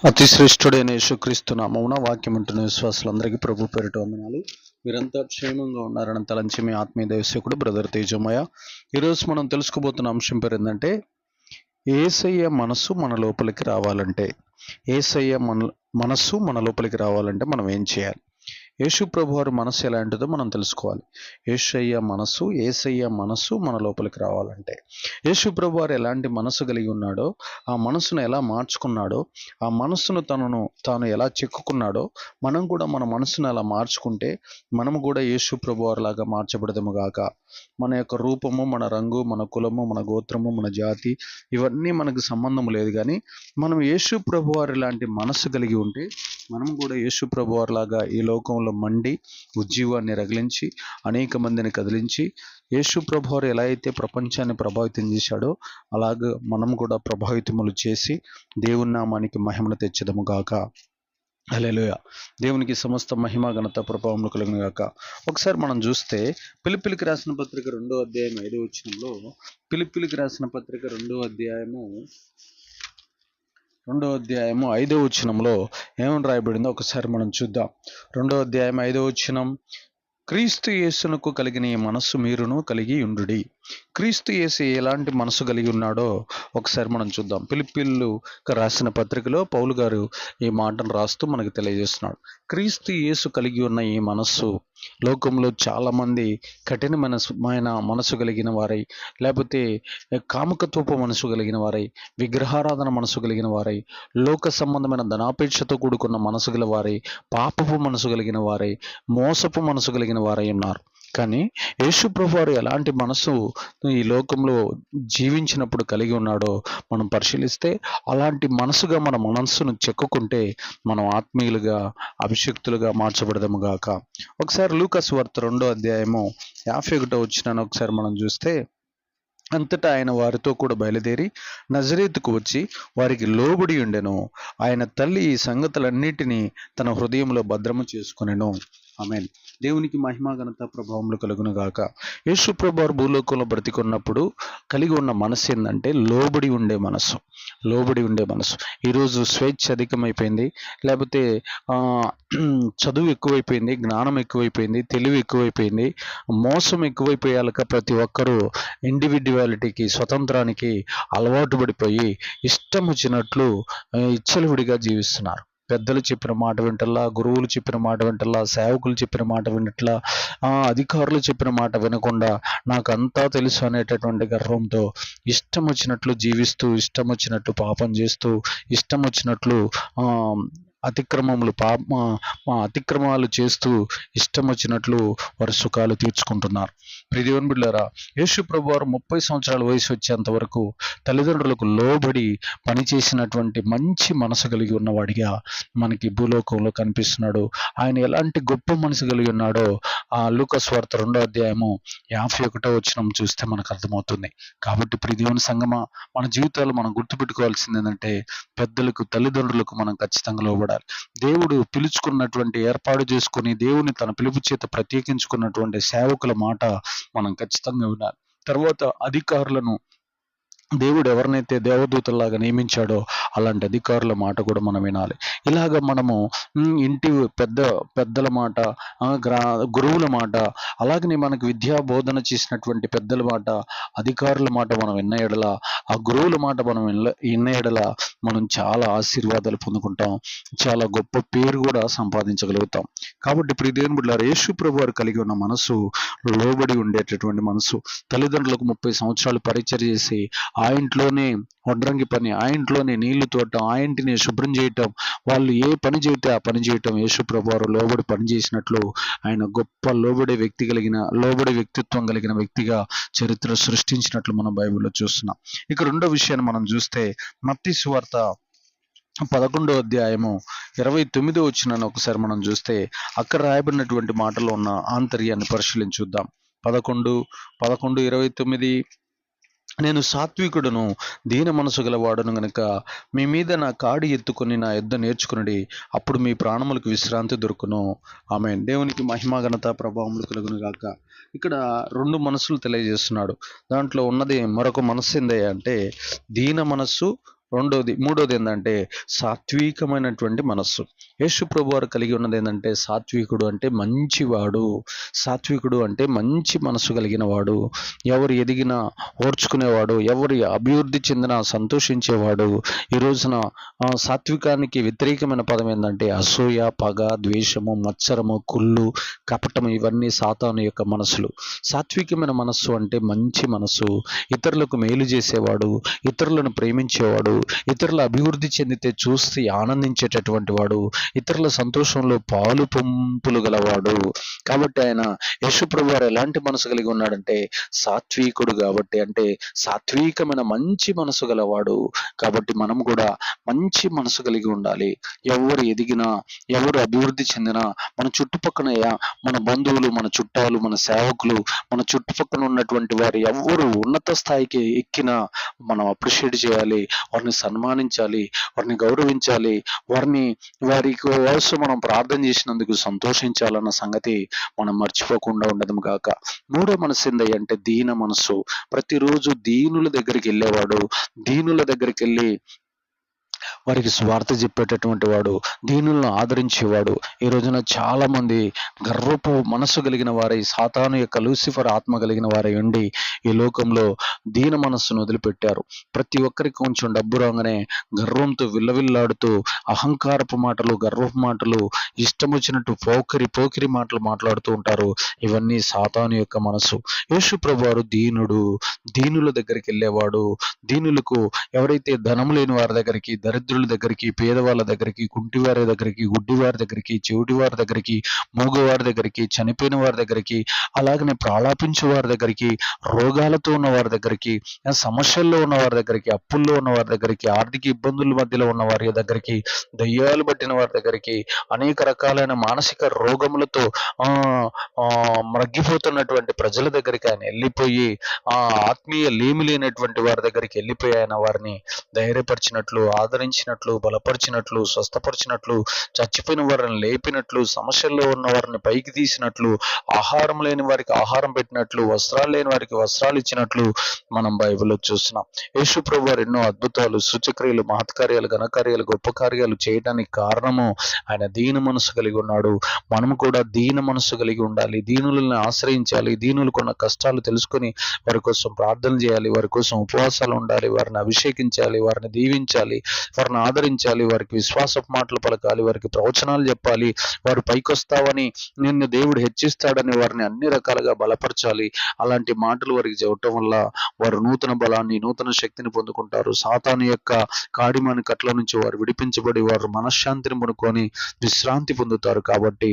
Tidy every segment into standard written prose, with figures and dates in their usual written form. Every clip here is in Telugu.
అతి శ్రేష్ఠుడైన యేసుక్రీస్తు నామమున వాక్యం ఉంటున్న విశ్వాసులందరికీ ప్రభు పేరిట వందనాలు. మీరంతా క్షేమంగా ఉన్నారని తలంచి మీ ఆత్మీయ దైవసేవకుడు బ్రదర్ తేజమయ్య. ఈరోజు మనం తెలుసుకోబోతున్న అంశం పేరు ఏంటంటే, యేసయ్య మనసు మన లోపలికి రావాలంటే, యేసయ్య మనసు మన లోపలికి రావాలంటే మనం ఏం చేయాలి? యేసు ప్రభు వారి మనసు ఎలాంటిదో మనం తెలుసుకోవాలి. యేసయ్య మనసు మన లోపలికి రావాలంటే, యేసు ప్రభు వారు ఎలాంటి మనసు కలిగి ఉన్నాడో, ఆ మనసును ఎలా మార్చుకున్నాడో, ఆ మనసును తాను ఎలా చెక్కుకున్నాడో, మనం కూడా మన మనసును అలా మార్చుకుంటే మనము కూడా యేసు ప్రభు వారిలాగా మార్చబడదాము గాక. మన యొక్క రూపము, మన రంగు, మన కులము, మన గోత్రము, మన జాతి ఇవన్నీ మనకు సంబంధం లేదు. కానీ మనం యేసు ప్రభు వారి లాంటి మనసు కలిగి ఉంటే మనం కూడా యేసు ప్రభు వారిలాగా ఈ లోకంలో మండి ఉజ్జీవాన్ని రగిలించి అనేక మందిని కదిలించి, యేసు ప్రభు వారు ఎలా అయితే ప్రపంచాన్ని ప్రభావితం చేశాడో అలాగే మనం కూడా ప్రభావితములు చేసి దేవుని నామానికి మహిమను తెచ్చదము గాక. హల్లెలూయా. దేవునికి సమస్త మహిమ ఘనత ప్రభావములు కలుగును గాక. ఒకసారి మనం చూస్తే ఫిలిప్పీయులకు రాసిన పత్రిక 2వ అధ్యాయం 5వ వచనంలో, ఫిలిప్పీయులకు రాసిన పత్రిక 2వ అధ్యాయము 5వ వచనంలో ఏమని రాయబడిందో ఒకసారి మనం చూద్దాం. 2వ అధ్యాయం 5వ వచనం, క్రీస్తు యేసునకు కలిగిన ఈ మనస్సు మీరును కలిగి ఉండుడి. క్రీస్తు యేసు ఎలాంటి మనసు కలిగి ఉన్నాడో ఒకసారి మనం చూద్దాం. ఫిలిప్పీయులకు రాసిన పత్రికలో పౌలు గారు ఈ మాటను రాస్తూ మనకు తెలియజేస్తున్నాడు. క్రీస్తు యేసు కలిగి ఉన్న ఈ మనస్సు లోకంలో చాలామంది కఠినమైన మనసు కలిగిన వారై, లేకపోతే కాముకత్వపు మనసు కలిగిన వారై, విగ్రహారాధన మనసు కలిగిన వారై, లోక సంబంధమైన ధనాపేక్షతో కూడుకున్న మనసు గల వారై, పాపపు మనసు కలిగిన వారై, మోసపు మనసు కలిగిన వారై ఉన్నారు. కానీ యేసు ప్రభు వారు ఎలాంటి మనసు ఈ లోకంలో జీవించినప్పుడు కలిగి ఉన్నాడో మనం పరిశీలిస్తే, అలాంటి మనసుగా మన మనస్సును చెక్కుకుంటే మనం ఆత్మీయులుగా, అభిషక్తులుగా మార్చబడదాము గాక. ఒకసారి లూకా సువార్త 2వ అధ్యాయము 51వ వచనాన్ని ఒకసారి మనం చూస్తే, అంతటా ఆయన వారితో కూడా బయలుదేరి నజరేతుకు వచ్చి వారికి లోబడి ఉండెను. ఆయన తల్లి ఈ సంగతులన్నిటినీ తన హృదయంలో భద్రము చేసుకొనెను. ఆమేన్. దేవునికి మహిమ ఘనత ప్రభావములు కలుగును గాక. యేసు ప్రభు వారు భూలోకంలో బ్రతికున్నప్పుడు కలిగి ఉన్న మనసు ఏంటంటే లోబడి ఉండే మనసు. ఈరోజు స్వేచ్ఛ అధికమైపోయింది, లేకపోతే చదువు ఎక్కువైపోయింది, జ్ఞానం ఎక్కువైపోయింది, తెలివి ఎక్కువైపోయింది, మోసం ఎక్కువైపోయాక ప్రతి ఒక్కరూ ఇండివిడ్యువాలిటీకి, స్వతంత్రానికి అలవాటు పడిపోయి ఇష్టం వచ్చినట్లు ఇచ్చలవిడిగా జీవిస్తున్నారు. పెద్దలు చెప్పిన మాట వింటల్లా, గురువులు చెప్పిన మాట వింటల్లా, సేవకులు చెప్పిన మాట వినట్లా, అధికారులు చెప్పిన మాట వినకుండా నాకంతా తెలుసు అనేటటువంటి గర్వంతో ఇష్టం వచ్చినట్లు జీవిస్తూ, ఇష్టం వచ్చినట్లు పాపం చేస్తూ, ఇష్టం వచ్చినట్లు అతిక్రమాలు చేస్తూ ఇష్టం వచ్చినట్లు వారి సుఖాలు తీర్చుకుంటున్నారు. ప్రియదేవుని బిడ్డలారా, యేసు ప్రభు వారు 30 సంవత్సరాల వయసు వచ్చేంత వరకు తల్లిదండ్రులకు లోబడి పనిచేసినటువంటి మంచి మనసు కలిగి ఉన్నవాడిగా మనకి భూలోకంలో కనిపిస్తున్నాడు. ఆయన ఎలాంటి గొప్ప మనసు కలిగి ఉన్నాడో ఆ లూకా సువార్త 2వ అధ్యాయము 51వ వచనం చూస్తే మనకు అర్థమవుతుంది. కాబట్టి ప్రియదేవుని సంగమా, మన జీవితాలు మనం గుర్తుపెట్టుకోవాల్సింది ఏంటంటే, పెద్దలకు, తల్లిదండ్రులకు మనం ఖచ్చితంగా లోబడాలి. దేవుడు పిలుచుకున్నటువంటి, ఏర్పాటు చేసుకుని దేవుని తన పిలుపు చేత ప్రత్యేకించుకున్నటువంటి సేవకుల మాట మనం ఖచ్చితంగా వినాలి. తర్వాత అధికారులను, దేవుడు ఎవరినైతే దేవదూతల్లాగా నియమించాడో అలాంటి అధికారుల మాట కూడా మనం వినాలి. ఇలాగ మనము ఇంటి పెద్దల మాట, గురువుల మాట, అలాగనే మనకు విద్యా బోధన చేసినటువంటి పెద్దల మాట, అధికారుల మాట మనం విన్న ఎడల, ఆ గురువుల మాట మనం విన్న ఎడల మనం చాలా ఆశీర్వాదాలు పొందుకుంటాం, చాలా గొప్ప పేరు కూడా సంపాదించగలుగుతాం. కాబట్టి ప్రియ దేవుని బిడ్డలారా, యేసు ప్రభు వారు కలిగి ఉన్న మనసు లోబడి ఉండేటటువంటి మనసు. తల్లిదండ్రులకు 30 సంవత్సరాలు పరిచర్య చేసి ఆ ఇంట్లోనే వడ్రంగి పని, ఆ ఇంట్లోనే నీళ్లు తోడటం, ఆ ఇంటిని శుభ్రం చేయటం, వాళ్ళు ఏ పని చేస్తే ఆ పని చేయటం, యేసు ప్రభు వారు లోబడి పని చేసినట్లు ఆయన గొప్ప లోబడే వ్యక్తిత్వం కలిగిన వ్యక్తిగా చరిత్ర సృష్టించినట్లు మనం బైబిల్లో చూస్తున్నాం. ఇక రెండో విషయాన్ని మనం చూస్తే, మత్తయి సువార్త 11వ అధ్యాయము 29వ వచనాన్ని ఒకసారి మనం చూస్తే, అక్కడ రాయబడినటువంటి మాటలో ఉన్న ఆంతర్యాన్ని పరిశీలించుద్దాం. 11:29, నేను సాత్వికుడును, దీన మనసు గలవాడును గనుక మీ మీద నా కాడి ఎత్తుకొని నా యుద్ధ నేర్చుకుని అప్పుడు మీ ప్రాణములకు విశ్రాంతి దొరుకును. ఆమేన్. దేవునికి మహిమ ఘనత ప్రభావములు కలుగును గాక. ఇక్కడ 2 మనసులు తెలియజేస్తున్నాడు. దాంట్లో ఉన్నది మరొక మనస్సు ఏందయ్యా అంటే దీన మనస్సు, మూడోది ఏంటంటే సాత్వికమైనటువంటి మనస్సు. యేసు ప్రభు వారు కలిగి ఉన్నది ఏంటంటే సాత్వికుడు అంటే మంచివాడు. సాత్వికుడు అంటే మంచి మనసు కలిగిన వాడు, ఎవరు ఎదిగినా ఓర్చుకునేవాడు, ఎవరి అభివృద్ధి చెందినా సంతోషించేవాడు. ఈ రోజున సాత్వికానికి వ్యతిరేకమైన పదం ఏంటంటే అసూయ, పగ, ద్వేషము, మత్సరము, కుళ్ళు, కపటము, ఇవన్నీ సాతాను యొక్క మనసులు. సాత్వికమైన మనస్సు అంటే మంచి మనసు, ఇతరులకు మేలు చేసేవాడు, ఇతరులను ప్రేమించేవాడు, ఇతరుల అభివృద్ధి చెందితే చూసి ఆనందించేటటువంటి వాడు, ఇతరుల సంతోషంలో పాలు పంపులు గలవాడు. కాబట్టి ఆయన యేసుప్రభు వారు ఎలాంటి మనసు కలిగి ఉన్నాడంటే సాత్వికుడు. కాబట్టి అంటే సాత్వికమైన మంచి మనసు గలవాడు. కాబట్టి మనం కూడా మంచి మనసు కలిగి ఉండాలి. ఎవరు ఎదిగినా, ఎవరు అభివృద్ధి చెందినా, మన చుట్టుపక్కన మన బంధువులు, మన చుట్టాలు, మన సేవకులు, మన చుట్టుపక్కల ఉన్నటువంటి వారు ఎవరు ఉన్నత స్థాయికి ఎక్కినా మనం అప్రిషియేట్ చేయాలి, వారిని సన్మానించాలి, వారిని గౌరవించాలి, వారి కోసం మనం ప్రార్థన చేసినందుకు సంతోషించాలన్న సంగతి మనం మర్చిపోకుండా ఉండడం గాక. మూడో మనసు ఏంది అంటే దీన మనసు. ప్రతిరోజు దీనుల దగ్గరికి వెళ్ళేవాడు, దీనుల దగ్గరికి వెళ్ళి వారికి స్వార్థ చెప్పేటటువంటి వాడు, దీనులను ఆదరించేవాడు. ఈ రోజున చాలా మంది గర్వపు మనసు కలిగిన వారై, సాతాను యొక్క లూసిఫర్ ఆత్మ కలిగిన వారై ఉండి ఈ లోకంలో దీన మనస్సును వదిలిపెట్టారు. ప్రతి ఒక్కరికి కొంచెం డబ్బు రాగానే గర్వంతో విల్లవిల్లాడుతూ అహంకారపు మాటలు, గర్వపు మాటలు, ఇష్టం వచ్చినట్టు పోకిరి మాటలు మాట్లాడుతూ ఉంటారు. ఇవన్నీ సాతాను యొక్క మనసు. యేసు ప్రభువారు దీనుడు, దీనుల దగ్గరికి వెళ్ళేవాడు. దీనులకు, ఎవరైతే ధనం లేని వారి దగ్గరికి, దరిద్రుల దగ్గరికి, పేదవాళ్ళ దగ్గరికి, కుంటివారి దగ్గరికి, గుడ్డివారి దగ్గరికి, చెవిటివారి దగ్గరికి, మూగవారి దగ్గరికి, చనిపోయిన వారి దగ్గరికి, అలాగనే ప్రాళాపించే వారి దగ్గరికి, రోగాలతో ఉన్న వారి దగ్గరికి, సమస్యల్లో ఉన్న వారి దగ్గరికి, అప్పుల్లో ఉన్న వారి దగ్గరికి, ఆర్థిక ఇబ్బందుల మధ్యలో ఉన్న వారి దగ్గరికి, దయ్యాలు పట్టిన వారి దగ్గరికి, అనేక రకాలైన మానసిక రోగములతో మ్రగ్గిపోతున్నటువంటి ప్రజల దగ్గరికి ఆయన వెళ్ళిపోయి, ఆత్మీయ లేమి లేనటువంటి వారి దగ్గరికి వెళ్ళిపోయి ఆయన వారిని ధైర్యపరిచినట్లు, ఆదరించినట్లు, బలపరిచినట్లు, స్వస్థపరిచినట్లు, చచ్చిపోయిన వారిని లేపినట్లు, సమస్యల్లో ఉన్న వారిని పైకి తీసినట్లు, ఆహారం లేని వారికి ఆహారం పెట్టినట్లు, వస్త్రాలు లేని వారికి వస్త్రాలు ఇచ్చినట్లు మనం బైబిల్లో చూస్తున్నాం. యేసు ప్రభు వారు ఎన్నో అద్భుతాలు, సూచక్రియలు, మహత్కార్యాలు, ఘనకార్యాలు, గొప్ప కార్యాలు చేయడానికి కారణము ఆయన దీన మనసు కలిగి ఉన్నాడు. మనము కూడా దీన మనసు కలిగి ఉండాలి, దీనులను ఆశ్రయించాలి, దీనులకున్న కష్టాలు తెలుసుకొని వారి కోసం ప్రార్థన చేయాలి, వారి కోసం ఉపవాసాలు ఉండాలి, వారిని అభిషేకించాలి, వారిని దీవించాలి, వారిని ఆదరించాలి, వారికి విశ్వాసపు మాటలు పలకాలి, వారికి ప్రవచనాలు చెప్పాలి, వారు పైకొస్తావని, నిన్ను దేవుడు హెచ్చిస్తాడని వారిని అన్ని రకాలుగా బలపరచాలి. అలాంటి మాటలు వారికి చెప్పటం వల్ల వారు నూతన బలాన్ని, నూతన శక్తిని పొందుకుంటారు. సాతాను యొక్క కాడిమాని కట్ల నుంచి వారు విడిపించబడి వారు మనశ్శాంతిని పొందుకొని విశ్రాంతి పొందుతారు. కాబట్టి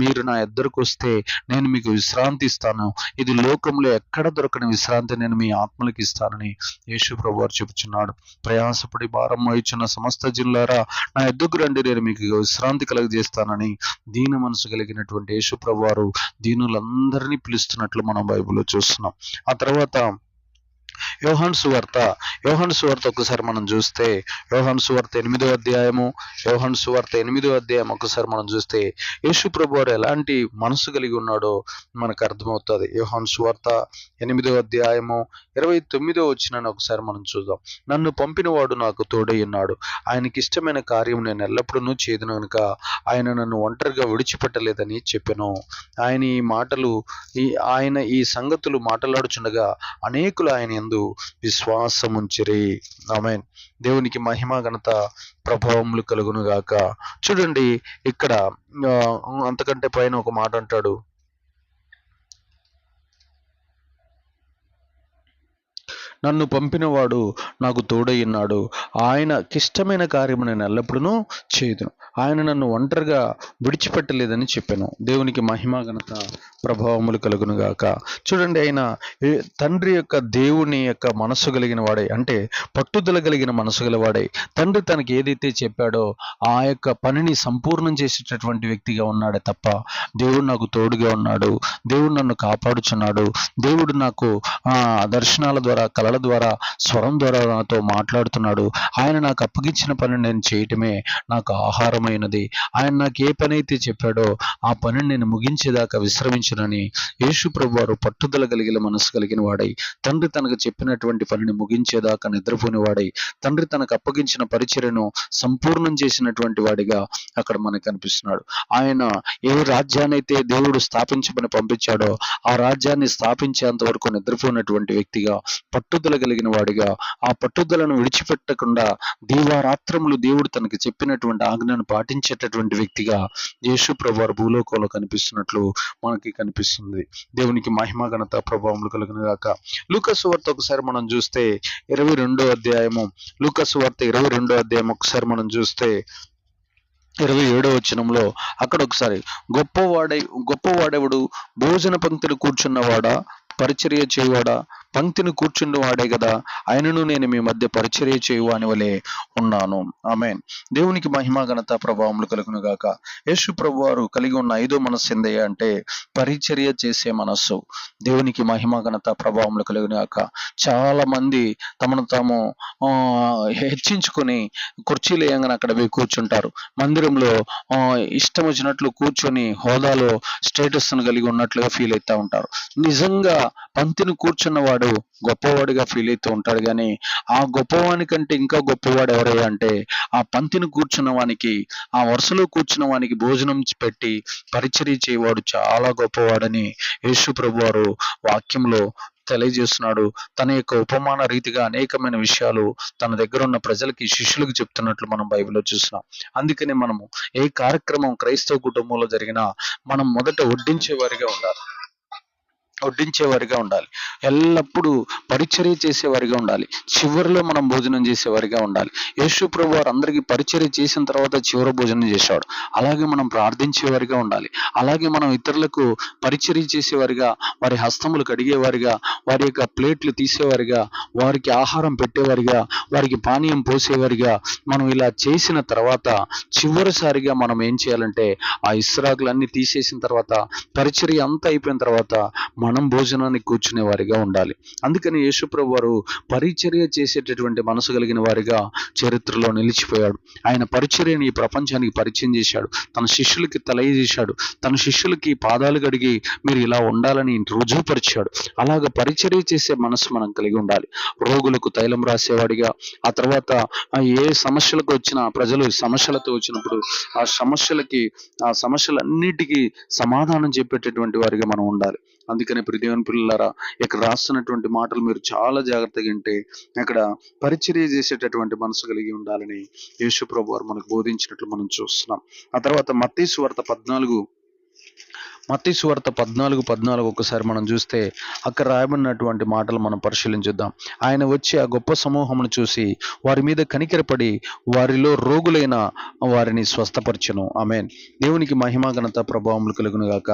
మీరు నా ఎద్దరికి వస్తే నేను మీకు విశ్రాంతి ఇస్తాను, ఇది లోకంలో ఎక్కడ దొరకని విశ్రాంతి నేను మీ ఆత్మలకు ఇస్తానని యేసు ప్రభు వారు చెబుతున్నాడు. ప్రయాసపడి భారం వహించిన సమస్త జిల్లారా నా ఎద్దుకు రండి, నేను మీకు విశ్రాంతి కలుగజేస్తానని దీన మనసు కలిగినటువంటి యేసు ప్రభు వారు దీనులందరినీ పిలుస్తున్నట్లు మనం బైబిల్లో చూస్తున్నాం. ఆ తర్వాత యోహాను సువార్త ఒకసారి మనం చూస్తే, యోహాను సువార్త 8వ అధ్యాయం ఒకసారి మనం చూస్తే యేసు ప్రభు వారు ఎలాంటి మనసు కలిగి ఉన్నాడో మనకు అర్థమవుతుంది. యోహాను సువార్త 8వ అధ్యాయము 29వ వచనాన్ని ఒకసారి మనం చూద్దాం. నన్ను పంపిన వాడు నాకు తోడై ఉన్నాడు, ఆయనకి ఇష్టమైన కార్యం నేను ఎల్లప్పుడూ చేయదును కనుక ఆయన నన్ను ఒంటరిగా విడిచిపెట్టలేదని చెప్పెను. ఆయన ఈ సంగతులు మాట్లాడుచుండగా అనేకులు ఆయన యందు విశ్వాసముంచిరి. ఆమేన్. దేవునికి మహిమ, ఘనత, ప్రభావములు కలుగును గాక. చూడండి ఇక్కడ అంతకంటే పైన ఒక మాట అంటాడు, నన్ను పంపినవాడు నాకు తోడయ్యున్నాడు, ఆయనకిష్టమైన కార్యము నేను ఎల్లప్పుడూ చేయుదును, ఆయన నన్ను ఒంటరిగా విడిచిపెట్టలేదని చెప్పాను. దేవునికి మహిమ, ఘనత, ప్రభావములు కలుగును గాక. చూడండి, ఆయన తండ్రి యొక్క, దేవుని యొక్క మనస్సు కలిగిన వాడై, అంటే పట్టుదల కలిగిన మనసు గలవాడై, తండ్రి తనకి ఏదైతే చెప్పాడో ఆ యొక్క పనిని సంపూర్ణం చేసేటటువంటి వ్యక్తిగా ఉన్నాడే తప్ప, దేవుడు నాకు తోడుగా ఉన్నాడు, దేవుడు నన్ను కాపాడుచున్నాడు, దేవుడు నాకు దర్శనాల ద్వారా, కళల కళల ద్వారా స్వరం ద్వారా నాతో మాట్లాడుతున్నాడు. ఆయన నాకు అప్పగించిన పని నేను చేయటమే నాకు ఆహారమైనది. ఆయన నాకు ఏ పని అయితే చెప్పాడో ఆ పనిని నేను ముగించేదాకా విశ్రమించనని యేసు ప్రభువారు పట్టుదల కలిగిన మనసు కలిగిన వాడై, తండ్రి తనకు చెప్పినటువంటి పనిని ముగించేదాకా నిద్రపోని వాడై, తండ్రి తనకు అప్పగించిన పరిచర్యను సంపూర్ణం చేసినటువంటి వాడిగా అక్కడ మనకు కనిపిస్తున్నాడు. ఆయన ఏ రాజ్యాన్ని అయితే దేవుడు స్థాపించమని పంపించాడో ఆ రాజ్యాన్ని స్థాపించేంత వరకు నిద్రపోయినటువంటి వ్యక్తిగా, పట్టుదల కలిగిన వాడిగా, ఆ పట్టుదలను విడిచిపెట్టకుండా దీవారాత్రములు దేవుడు తనకి చెప్పినటువంటి ఆజ్ఞను పాటించేటటువంటి వ్యక్తిగా యేసు ప్రభువారు భూలోకంలో కనిపిస్తున్నట్లు మనకి కనిపిస్తుంది. దేవునికి మహిమ ఘనత ప్రభావములు కలుగును గాక. లూకాసు వార్త ఒకసారి మనం చూస్తే 22వ అధ్యాయము, లూకాసు వార్త 22వ అధ్యాయం ఒకసారి మనం చూస్తే 27వ వచనంలో అక్కడ ఒకసారి గొప్పవాడెవడు, భోజన పంక్తిని కూర్చున్నవాడా, పరిచర్య చేయవాడా? పంక్తిని కూర్చుండి వాడే కదా, ఆయనను నేను మీ మధ్య పరిచర్య చేయువాని వలె ఉన్నాను. ఆమేన్. దేవునికి మహిమ ఘనత ప్రభావములు కలుగును గాక. యేసు ప్రభువారు కలిగి ఉన్న 5వ మనస్సు ఏందయ్యా అంటే పరిచర్య చేసే మనస్సు. దేవునికి మహిమ ఘనత ప్రభావములు కలుగును గాక. చాలా మంది తమను తాము హెచ్చించుకొని కుర్చీలు వేయంగానే అక్కడ పోయి కూర్చుంటారు. మందిరంలో ఇష్టం వచ్చినట్లు కూర్చొని హోదాలో స్టేటస్ కలిగి ఉన్నట్లుగా ఫీల్ అవుతూ ఉంటారు. నిజంగా పంక్తిని కూర్చున్న వాడు గొప్పవాడిగా ఫీల్ అవుతూ ఉంటాడు. కానీ ఆ గొప్పవాని కంటే ఇంకా గొప్పవాడు ఎవరయ్యా అంటే ఆ పంక్తిని కూర్చున్న వానికి, ఆ వరుసలో కూర్చున్న వానికి భోజనం పెట్టి పరిచర్య చేయవాడు చాలా గొప్పవాడని యేసు ప్రభువారు వాక్యంలో తెలియజేస్తున్నాడు. తన యొక్క ఉపమాన రీతిగా అనేకమైన విషయాలు తన దగ్గర ఉన్న ప్రజలకి, శిష్యులకు చెప్తున్నట్లు మనం బైబిల్లో చూస్తున్నాం. అందుకనే మనము ఏ కార్యక్రమం క్రైస్తవ కుటుంబంలో జరిగినా మనం మొదట వడ్డించేవారిగా ఉండాలి. ఎల్లప్పుడూ పరిచర్య చేసేవారిగా ఉండాలి. చివరిలో మనం భోజనం చేసేవారిగా ఉండాలి. యేసు ప్రభు వారు అందరికీ పరిచర్య చేసిన తర్వాత చివరి భోజనం చేశాడు. అలాగే మనం ప్రార్థించేవారిగా ఉండాలి. అలాగే మనం ఇతరులకు పరిచర్య చేసేవారిగా, వారి హస్తములు కడిగేవారిగా, వారి యొక్క ప్లేట్లు తీసేవారిగా, వారికి ఆహారం పెట్టేవారిగా, వారికి పానీయం పోసేవారిగా మనం ఇలా చేసిన తర్వాత చివరిసారిగా మనం ఏం చేయాలంటే ఆ ఇస్రాకులన్నీ తీసేసిన తర్వాత, పరిచర్య అంతా అయిపోయిన తర్వాత మనం భోజనానికి కూర్చునే వారిగా ఉండాలి. అందుకని యేసు ప్రభు వారు పరిచర్య చేసేటటువంటి మనసు కలిగిన వారిగా చరిత్రలో నిలిచిపోయాడు. ఆయన పరిచర్యని ఈ ప్రపంచానికి పరిచయం చేశాడు. తన శిష్యులకి తెలియజేశాడు. తన శిష్యులకి పాదాలు కడిగి మీరు ఇలా ఉండాలని రుజువుపరిచాడు. అలాగ పరిచర్య చేసే మనసు మనం కలిగి ఉండాలి. రోగులకు తైలం రాసేవాడిగా, ఆ తర్వాత ఏ సమస్యలకు వచ్చినా, ప్రజలు సమస్యలతో వచ్చినప్పుడు ఆ సమస్యలన్నిటికీ సమాధానం చెప్పేటటువంటి వారిగా మనం ఉండాలి. అందుకనే దేవుని పిల్లలారా, ఇక్కడ రాస్తున్నటువంటి మాటలు మీరు చాలా జాగ్రత్తగా వింటే అక్కడ పరిచర్య చేసేటటువంటి మనసు కలిగి ఉండాలని యేసు ప్రభు వారు మనకు బోధించినట్లు మనం చూస్తున్నాం. ఆ తర్వాత మత్తయి సువార్త 14:14 ఒకసారి మనం చూస్తే అక్కడ రాయబడినటువంటి మాటలు మనం పరిశీలించుద్దాం. ఆయన వచ్చి ఆ గొప్ప సమూహమును చూసి వారి మీద కనికరపడి వారిలో రోగులైన వారిని స్వస్థపరచును. ఆమేన్. దేవునికి మహిమ ఘనత ప్రభావములు కలుగును గాక.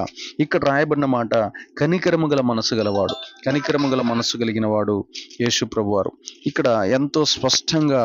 ఇక్కడ రాయబడిన మాట కనికరము గల మనసు గలవాడు, కనికరము గల మనసు కలిగిన వాడు యేసు ప్రభువారు. ఇక్కడ ఎంతో స్పష్టంగా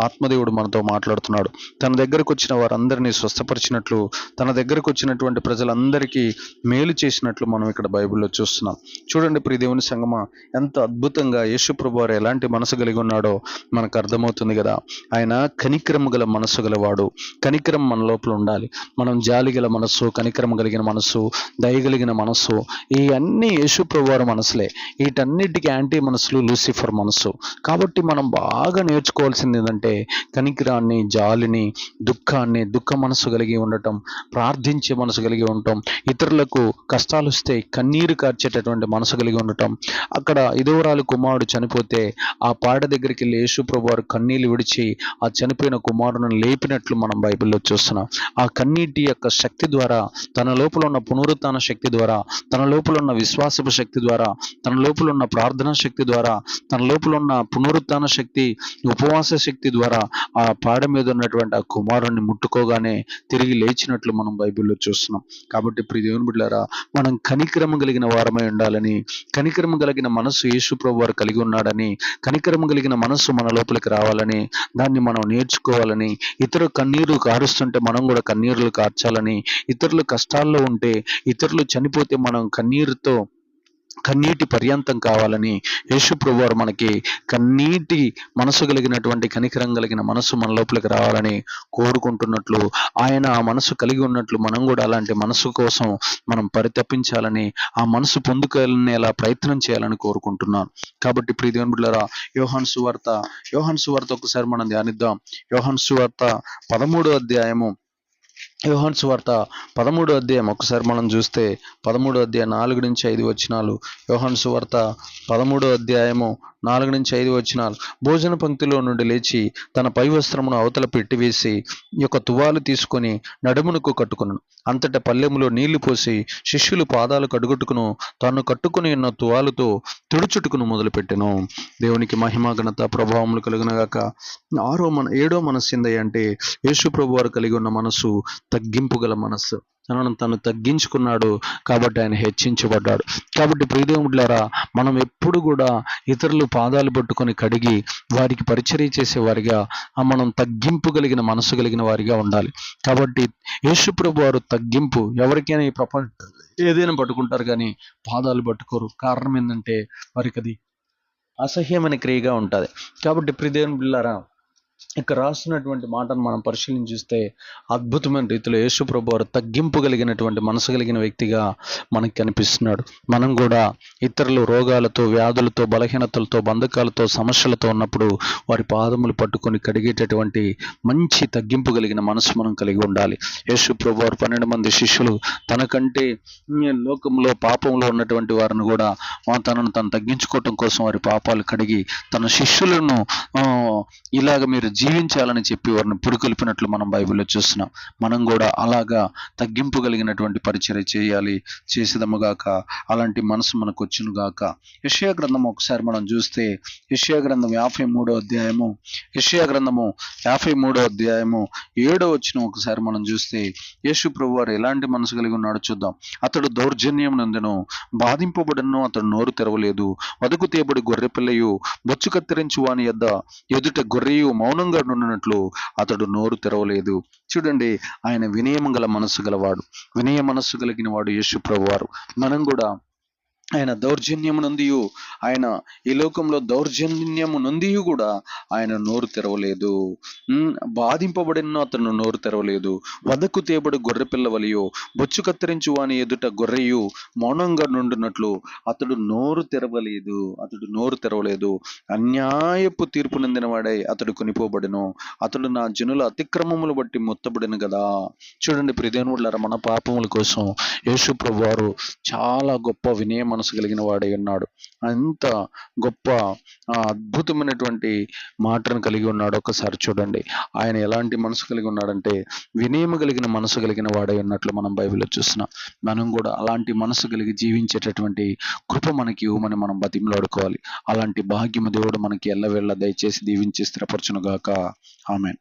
ఆత్మదేవుడు మనతో మాట్లాడుతున్నాడు. తన దగ్గరకు వచ్చిన వారందరినీ స్వస్థపరిచినట్లు, తన దగ్గరకు వచ్చినటువంటి ప్రజలందరికీ మేలు చేసినట్లు మనం ఇక్కడ బైబిల్లో చూస్తున్నాం. చూడండి ప్రియ దేవుని సంగమా, ఎంత అద్భుతంగా యేసు ప్రభువారు ఎలాంటి మనసు కలిగి ఉన్నాడో మనకు అర్థమవుతుంది కదా. ఆయన కనికరము గల మనసు గలవాడు. కనికరం మన లోపల ఉండాలి. మనం జాలి గల మనస్సు, కనికరం కలిగిన మనస్సు, దయగలిగిన మనస్సు, ఈ అన్ని యేసు ప్రభువారు మనసులే. వీటన్నిటికీ యాంటీ మనసులు లూసిఫర్ మనస్సు. కాబట్టి మనం బాగా నేర్చుకోవాల్సింది ఏంటంటే కనికరాన్ని, జాలిని, దుఃఖ మనసు కలిగి ఉండటం, ప్రార్థించే మనసు కలిగి ఉండటం, ఇతరులకు కష్టాలు వస్తే కన్నీరు కార్చేటటువంటి మనసు కలిగి ఉండటం. అక్కడ ఇదోరాలు కుమారుడు చనిపోతే ఆ పాడ దగ్గరికి వెళ్ళి యేసు ప్రభువారు కన్నీళ్లు విడిచి ఆ చనిపోయిన కుమారుని లేపినట్లు మనం బైబిల్లో చూస్తున్నాం. ఆ కన్నీటి యొక్క శక్తి ద్వారా, తన లోపల ఉన్న పునరుత్థాన శక్తి ద్వారా, తన లోపల ఉన్న విశ్వాసపు శక్తి ద్వారా, తన లోపల ఉన్న ప్రార్థనా శక్తి ద్వారా, తన లోపల ఉన్న పునరుత్థాన శక్తి, ఉపవాస శక్తి ద్వారా ఆ పాడ మీద ఉన్నటువంటి ఆ కుమారుణ్ణి ముట్టుకోగానే తిరిగి లేచినట్లు మనం బైబిల్లో చూస్తున్నాం. కాబట్టి ప్రియ దేవుని బిడ్డలారా, మనం కనికరము కలిగిన వారమై ఉండాలని, కనికరము కలిగిన మనసు యేసు ప్రభు వారు కలిగి ఉన్నాడని, కనికరము కలిగిన మనసు మన లోపలికి రావాలని, దాన్ని మనం నేర్చుకోవాలని, ఇతరు కన్నీరు కారుస్తుంటే మనం కూడా కన్నీరులు కార్చాలని, ఇతరులు కష్టాల్లో ఉంటే, ఇతరులు చనిపోతే మనం కన్నీరుతో కన్నీటి పర్యంతం కావాలని యేసు ప్రభువారు మనకి కన్నీటి మనసు కలిగినటువంటి కనికరం కలిగిన మనసు మన లోపలికి రావాలని కోరుకుంటున్నట్లు, ఆయన ఆ మనసు కలిగి ఉన్నట్లు మనం కూడా అలాంటి మనసు కోసం మనం పరితపించాలని, ఆ మనసు పొందుకునేలా ప్రయత్నం చేయాలని కోరుకుంటున్నాను. కాబట్టి ప్రియ దేవుని బిడ్డలారా, యోహాను సువార్త ఒకసారి మనం ధ్యానిద్దాం. యోహాను సువార్త 13వ అధ్యాయము, యోహాను సువార్త 13వ అధ్యాయం ఒకసారి మనం చూస్తే 13వ అధ్యాయం 4-5 వచనాలు. యోహాను సువార్త 13వ అధ్యాయము 4-5 వచనాలు. భోజన పంక్తిలో నుండి లేచి తన పై వస్త్రమును అవతల పెట్టివేసి ఈ యొక్క తువాలు తీసుకొని నడుమునకు కట్టుకును. అంతటా పల్లెములో నీళ్లు పోసి శిష్యులు పాదాలు కడుగుట్టుకును తాను కట్టుకుని ఉన్న తువాలుతో తుడుచుట్టుకును మొదలుపెట్టెను. దేవునికి మహిమ ఘనత ప్రభావములు కలుగునగాక. 7వ మనస్సు ఏందయ్య అంటే, యేసు ప్రభు వారు కలిగి ఉన్న మనసు తగ్గింపు గల మనస్సు. తను తగ్గించుకున్నాడు కాబట్టి ఆయన హెచ్చించబడ్డాడు. కాబట్టి ప్రియదేవులారా, మనం ఎప్పుడు కూడా ఇతరులు పాదాలు పట్టుకొని కడిగి వారికి పరిచర్య చేసే వారిగా, మనం తగ్గింపు కలిగిన మనసు కలిగిన వారిగా ఉండాలి. కాబట్టి యేసు ప్రభు వారు తగ్గింపు, ఎవరికైనా ఈ ప్రపంచం ఏదైనా పట్టుకుంటారు కానీ పాదాలు పట్టుకోరు. కారణం ఏంటంటే వారికి అది అసహ్యమైన క్రియగా ఉంటుంది. కాబట్టి ప్రియదేవులారా, ఇక్కడ రాస్తున్నటువంటి మాటను మనం పరిశీలించి చూస్తే అద్భుతమైన రీతిలో యేసు ప్రభు వారు తగ్గింపు కలిగినటువంటి మనసు కలిగిన వ్యక్తిగా మనకి కనిపిస్తున్నాడు. మనం కూడా ఇతరులు రోగాలతో, వ్యాధులతో, బలహీనతలతో, బంధకాలతో, సమస్యలతో ఉన్నప్పుడు వారి పాదములు పట్టుకొని కడిగేటటువంటి మంచి తగ్గింపు కలిగిన మనసు మనం కలిగి ఉండాలి. యేసు ప్రభు వారు 12 మంది శిష్యులు తనకంటే లోకంలో పాపంలో ఉన్నటువంటి వారిని కూడా తనను తను తగ్గించుకోవటం కోసం వారి పాపాలు కడిగి తన శిష్యులను ఇలాగ మీరు జీవించాలని చెప్పి వారిని పురుకొల్పినట్లు మనం బైబిల్లో చూస్తున్నాం. మనం కూడా అలాగా తగ్గింపు కలిగినటువంటి పరిచర్య చేయాలి, చేసేదముగాక. అలాంటి మనసు మనకు వచ్చును గాక. యెషయా గ్రంథం ఒకసారి మనం చూస్తే యెషయా గ్రంథం 53వ అధ్యాయము, యెషయా గ్రంథము 53వ అధ్యాయము 7వ వచనం ఒకసారి మనం చూస్తే యేసు ప్రభు వారు ఎలాంటి మనసు కలిగి ఉన్నాడో చూద్దాం. అతడు దౌర్జన్యం నందును బాధింపబడను, అతడు నోరు తెరవలేదు. వదకు తేబడి గొర్రె పిల్లయు బొచ్చు కత్తిరించు వాని ఎదుట గొర్రెయు మౌనంగా నుండినట్లు అతడు నోరు తెరవలేదు. చూడండి, ఆయన వినయం గల మనస్సు గలవాడు, వినయ మనస్సు కలిగిన వాడు యేసు ప్రభువారు. మనం కూడా ఆయన దౌర్జన్యము నందియు, ఆయన ఈ లోకంలో దౌర్జన్యము నందియు కూడా ఆయన నోరు తెరవలేదు. బాధింపబడిన అతను నోరు తెరవలేదు. వదకు తేబడి గొర్రె పిల్లవలియో బొచ్చు కత్తిరించు వాని ఎదుట గొర్రెయు మౌనంగా నుండినట్లు అతడు నోరు తెరవలేదు. అన్యాయపు తీర్పు నందిన వాడై అతడు కొనిపోబడెను. అతడు నా జనుల అతిక్రమములు బట్టి మొత్తబడిను కదా. చూడండి ప్రియదేవులారా, మన పాపముల కోసం యేసు ప్రభువారు చాలా గొప్ప వినయ మనసు కలిగిన వాడై ఉన్నాడు. అంత గొప్ప అద్భుతమైనటువంటి మాటను కలిగి ఉన్నాడు. ఒకసారి చూడండి, ఆయన ఎలాంటి మనసు కలిగి ఉన్నాడంటే వినయము కలిగిన మనసు కలిగిన వాడై ఉన్నట్లు మనం బైబిల్లో చూస్తున్నాం. మనం కూడా అలాంటి మనసు కలిగి జీవించేటటువంటి కృప మనకి ఇవ్వమని మనం బతిమలాడుకోవాలి. అలాంటి భాగ్యము దేవుడు మనకి ఎల్లవేళ దయచేసి దీవించి స్థిరపరచును గాక. ఆమేన్.